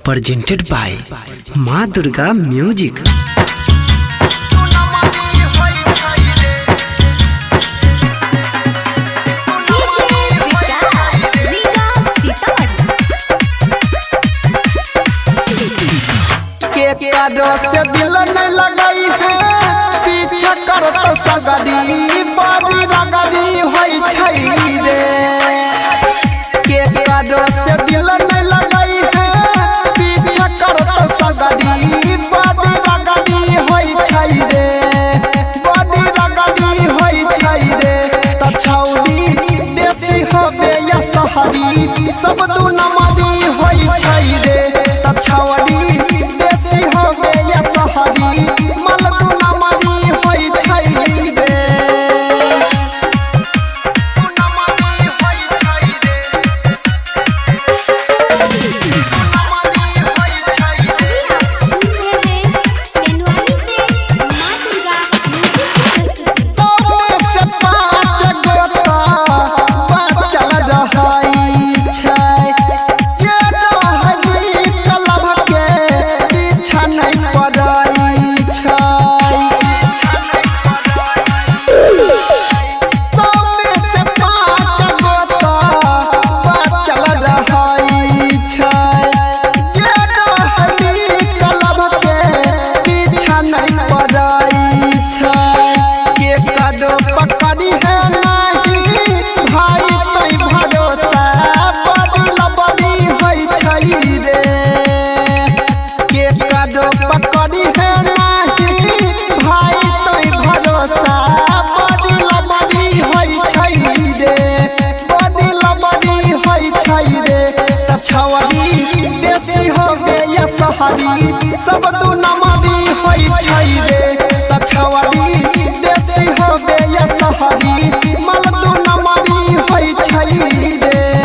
presented by माँ Durga music. से दिल नहीं लगाई है पीछा करत सगरी बारी रगरी होई छई रे के से दिल नहीं लगाई है पीछा करत सगरी बारी रगरी होई छई रे बारी रगरी होई छई रे त छौरी देसी होबे या सहरी सब दू नमरी होई छई रे त छौरी सब दू नमरी होई छई रे त छौरी देसी होबे या सहरी मल दू नमरी होई छई रे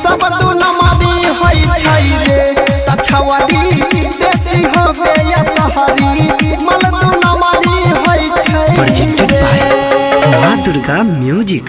सब दू नमरी होई छई रे त छौरी देसी होबे या सहरी मल दू नमरी होई छई presented by माँ दुर्गा म्यूजिक।